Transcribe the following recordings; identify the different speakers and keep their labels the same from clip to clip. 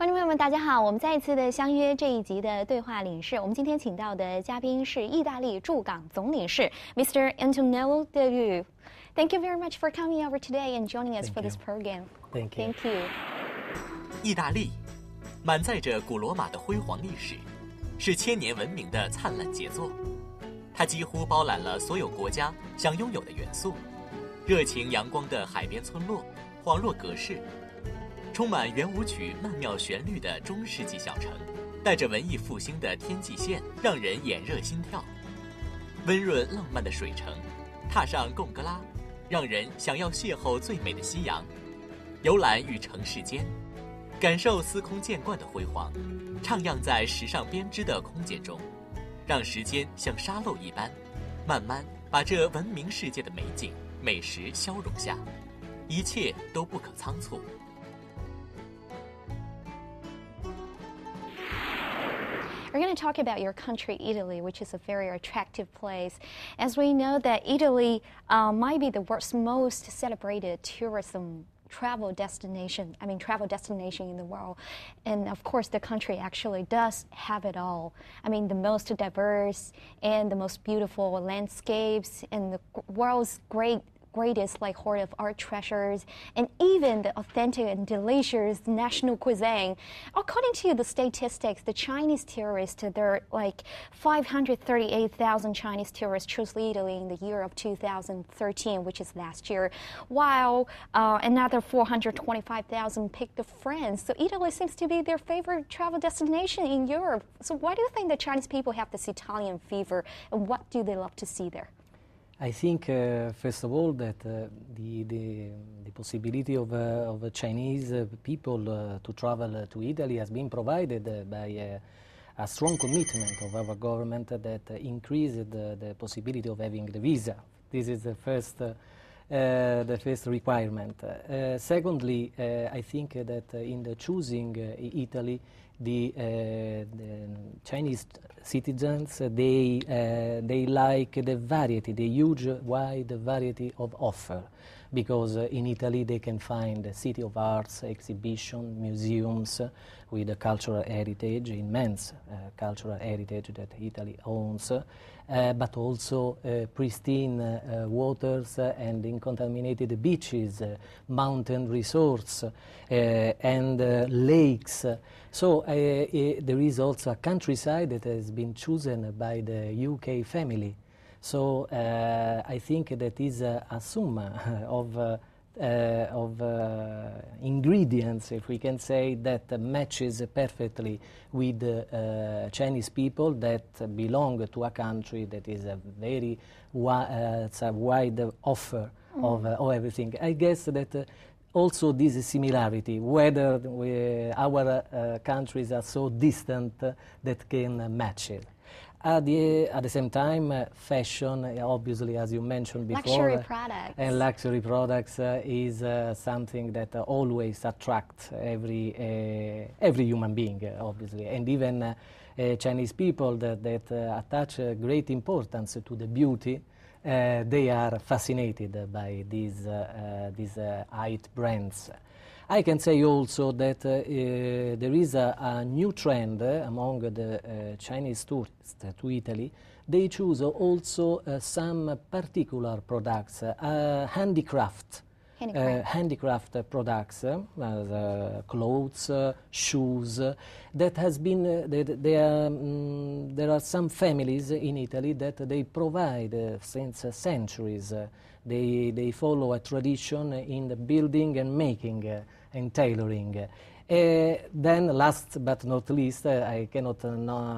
Speaker 1: 观众朋友们，大家好！我们再一次的相约这一集的对话领事。我们今天请到的嘉宾是意大利驻港总领事 Mr. Antonello De Thank you very much for coming over today and joining us for this program.
Speaker 2: Thank you.
Speaker 1: Thank you.
Speaker 3: 意大利满载着古罗马的辉煌历史，是千年文明的灿烂杰作。它几乎包揽了所有国家想拥有的元素。热情阳光的海边村落，恍若隔世。充满圆舞曲曼妙旋律的中世纪小城，带着文艺复兴的天际线，让人眼热心跳。温润浪漫的水城，踏上贡哥拉，让人想要邂逅最美的夕阳。游览与城市间，感受司空见惯的辉煌，徜徉在时尚编织的空间中，让时间像沙漏一般，慢慢把这文明世界的美景、美食消融下，一切都不可仓促。
Speaker 1: We're going to talk about your country, Italy, which is a very attractive place. As we know that Italy might be the world's most celebrated travel destination in the world. And of course, the country actually does have it all. I mean, the most diverse and the most beautiful landscapes and the world's greatest hoard of art treasures, and even the authentic and delicious national cuisine. According to the statistics, the Chinese tourists, there are 538,000 Chinese tourists chose Italy in the year of 2013, which is last year, while another 425,000 picked France. So Italy seems to be their favorite travel destination in Europe. So why do you think the Chinese people have this Italian fever, and what do they love to see there?
Speaker 2: I think, first of all, that the possibility of Chinese people to travel to Italy has been provided by a strong commitment of our government that increased the possibility of having the visa. This is the first requirement. Secondly, I think that in the choosing Italy, the Chinese citizens, they like the variety, the huge, wide variety of offer, because in Italy they can find a city of arts, exhibition, museums with a cultural heritage, immense cultural heritage that Italy owns, but also pristine waters and uncontaminated beaches, mountain resorts, and lakes. So there is also a countryside that has been chosen by the UK family. So I think that is a sum of ingredients, if we can say, that matches perfectly with Chinese people that belong to a country that is a very it's a wide offer of everything. I guess that also this similarity, whether our countries are so distant that can match it. At the same time, fashion, obviously, as you mentioned before,
Speaker 1: luxury products.
Speaker 2: And luxury products is something that always attracts every human being, obviously, and even Chinese people that attach great importance to the beauty. They are fascinated by these high brands. I can say also that there is a new trend among the Chinese tourists to Italy. They choose also some particular products, handicraft products, clothes, shoes. That has been there are some families in Italy that they provide since centuries. They follow a tradition in the building and making and tailoring. Then, last but not least, I cannot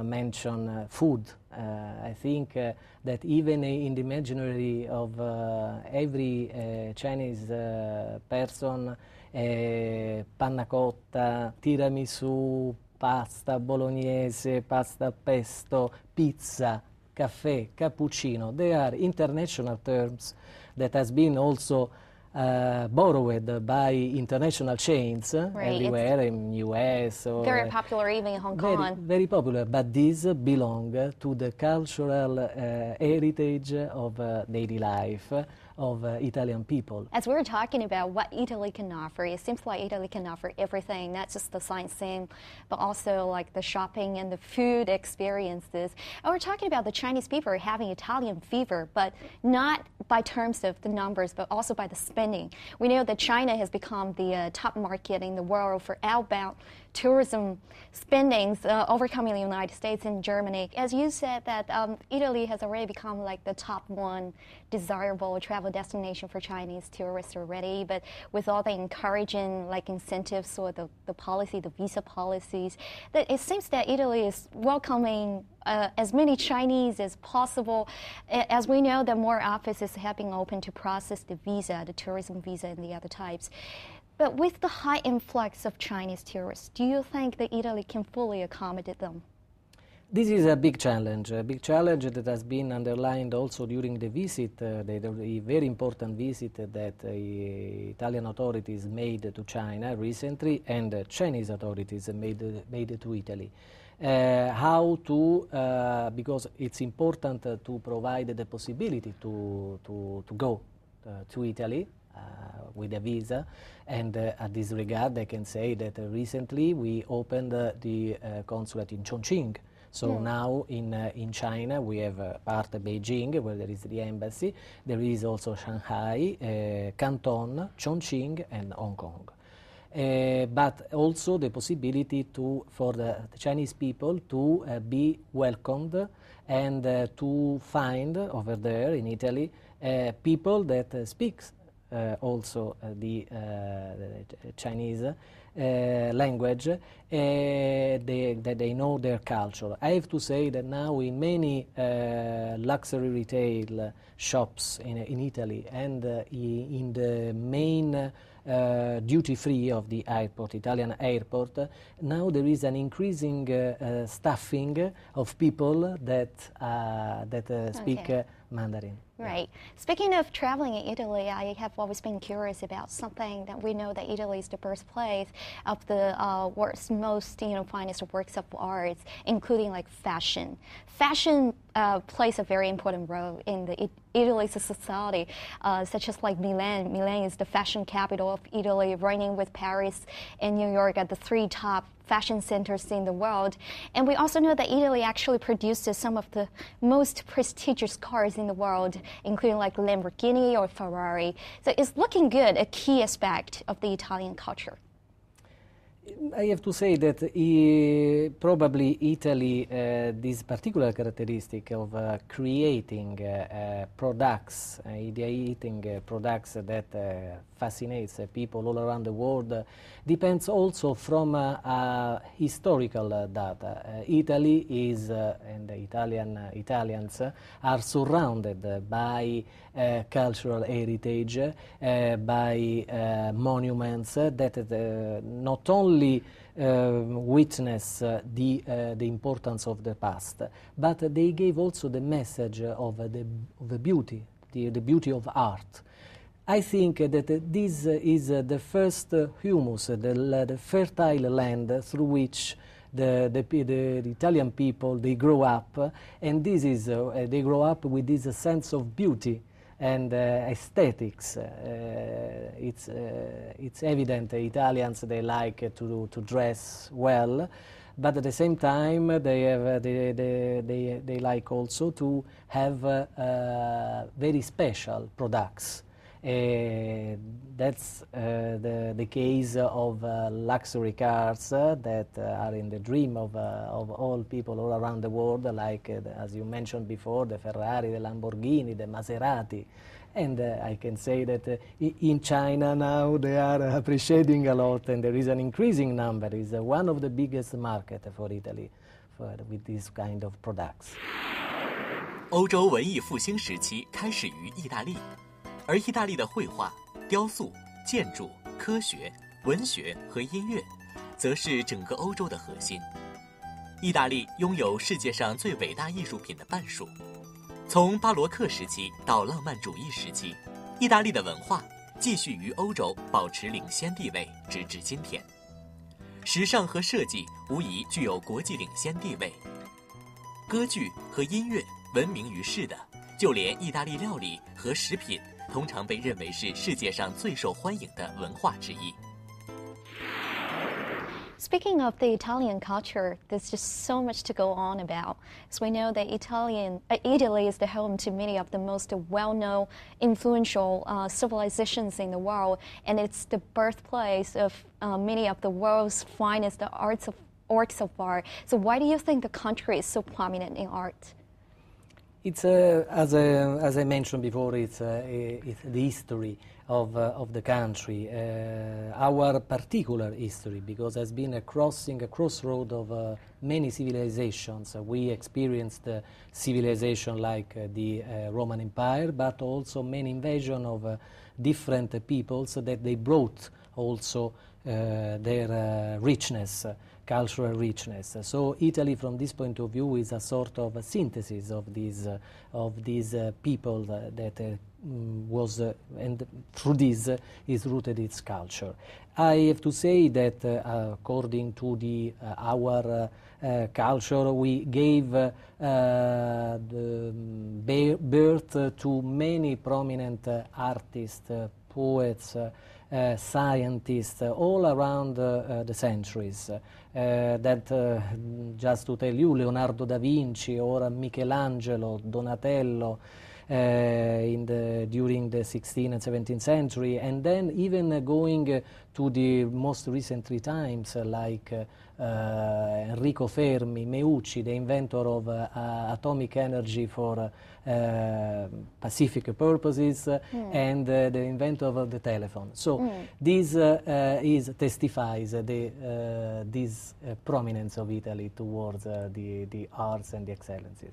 Speaker 2: mention food. I think that even in the imaginary of every Chinese person, panna cotta, tiramisù, pasta bolognese, pasta pesto, pizza, caffè, cappuccino, they are international terms that has been also borrowed by international chains everywhere in US. Or,
Speaker 1: very popular even in Hong Kong.
Speaker 2: Very popular, but these belong to the cultural heritage of daily life, Italian people.
Speaker 1: As we were talking about what Italy can offer, it seems like Italy can offer everything, not just the sightseeing, but also like the shopping and the food experiences. And we're talking about the Chinese people are having Italian fever, but not by terms of the numbers, but also by the spending. We know that China has become the top market in the world for outbound tourism spendings, overcoming the United States and Germany. As you said, that Italy has already become like the top one desirable travel destination for Chinese tourists already. But with all the encouraging like incentives or the policy, the visa policies, that it seems that Italy is welcoming as many Chinese as possible. As we know, that more offices have been opened to process the visa, the tourism visa, and the other types. But with the high influx of Chinese tourists, do you think that Italy can fully accommodate them?
Speaker 2: This is a big challenge that has been underlined also during the visit, the very important visit that Italian authorities made to China recently and Chinese authorities made to Italy. How to, because it's important to provide the possibility to go to Italy with a visa, and at this regard I can say that recently we opened the consulate in Chongqing. So now in China we have part of Beijing where there is the embassy, there is also Shanghai, Canton, Chongqing and Hong Kong. But also the possibility for the Chinese people to be welcomed and to find over there in Italy people that speaks also the Chinese language, that they know their culture. I have to say that now in many luxury retail shops in Italy and in the main duty-free of the airport, Italian airport, now there is an increasing staffing of people that speak Mandarin.
Speaker 1: Right. Speaking of traveling in Italy, I have always been curious about something that we know that Italy is the birthplace of the world's most, finest works of arts, including like fashion. Fashion plays a very important role in the Italy's society, such as like Milan. Milan is the fashion capital of Italy, reigning with Paris and New York at the three top fashion centers in the world. And we also know that Italy actually produces some of the most prestigious cars in the world, including like Lamborghini or Ferrari. So it's looking good, a key aspect of the Italian culture.
Speaker 2: I have to say that probably Italy, this particular characteristic of creating products, ideating products that fascinates people all around the world, depends also from historical data. Italy is, and the Italians are surrounded by cultural heritage, by monuments that not only witness the importance of the past, but they gave also the message of the beauty, the beauty of art. I think that this is the first humus, the fertile land through which the Italian people, they grow up, and this is they grow up with this sense of beauty and aesthetics. It's evident Italians, they like to dress well, but at the same time they like also to have very special products. That's the case of luxury cars that are in the dream of all people all around the world, like, as you mentioned before, the Ferrari, the Lamborghini, the Maserati. And I can say that in China now they are appreciating a lot, and there is an increasing number. It's one of the biggest markets for Italy with these kind of products.
Speaker 3: 欧洲文艺复兴时期开始于意大利。而意大利的绘画、雕塑、建筑、科学、文学和音乐，则是整个欧洲的核心。意大利拥有世界上最伟大艺术品的半数。从巴罗克时期到浪漫主义时期，意大利的文化继续于欧洲保持领先地位，直至今天。时尚和设计无疑具有国际领先地位。歌剧和音乐闻名于世的，就连意大利料理和食品通常被认为是世界上最受欢迎的文化之一。
Speaker 1: Speaking of the Italian culture, there's just so much to go on about. As we know that Italy is the home to many of the most well-known, influential civilizations in the world, and it's the birthplace of many of the world's finest works of art. So why do you think the country is so prominent in art?
Speaker 2: It's as I mentioned before, it's the history of the country, our particular history, because has been a crossroad of many civilizations. We experienced civilization like the Roman Empire, but also many invasions of different peoples that they brought also their richness. Cultural richness. So Italy, from this point of view, is a sort of a synthesis of these people that was, and through this is rooted its culture. I have to say that according to our culture, we gave the birth to many prominent artists, poets, scientists all around the centuries. Just to tell you, Leonardo da Vinci or Michelangelo, Donatello, during the 16th and 17th century, and then even going to the most recent times like Enrico Fermi, Meucci, the inventor of atomic energy for pacific purposes, and the inventor of the telephone. So this testifies this prominence of Italy towards the arts and the excellences.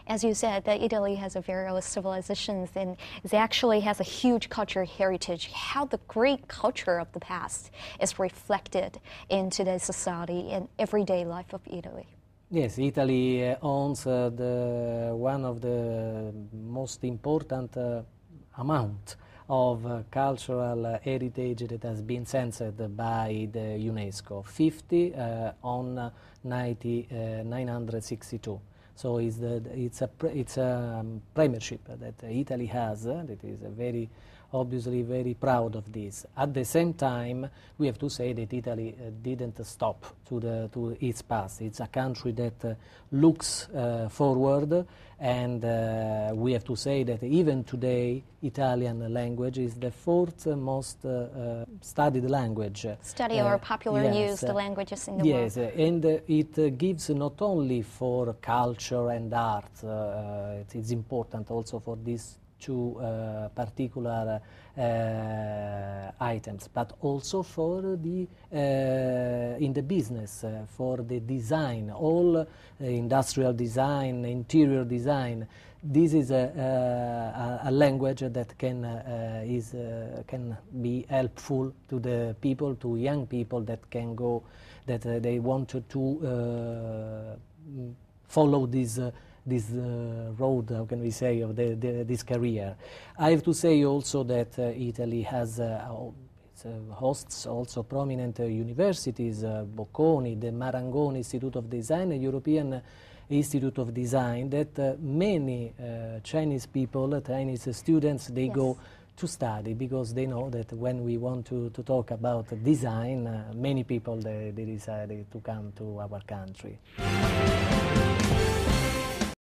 Speaker 1: As you said, that Italy has a very old civilizations, and it actually has a huge cultural heritage. How the great culture of the past is reflected in today's society and everyday life of Italy.
Speaker 2: Yes, Italy owns one of the most important amount of cultural heritage that has been censored by the UNESCO, 50 on 962. So it's a premiership that Italy has, that is obviously very proud of this. At the same time, we have to say that Italy didn't stop to its past. It's a country that looks forward, and we have to say that even today, Italian language is the fourth most studied language.
Speaker 1: Study or popular used languages in the world.
Speaker 2: Yes, and it gives not only for culture and art, it's important also for these two particular items, but also for the in the business, for the design, all industrial design, interior design. This is a language that can be helpful to the people, to young people that can go, that they want to follow this road, how can we say, of this career. I have to say also that Italy has hosts also prominent universities, Bocconi, the Marangoni Institute of Design, a European Institute of Design, that many Chinese people, Chinese students, they go to study, because they know that when we want to talk about design, many people they decide to come to our country.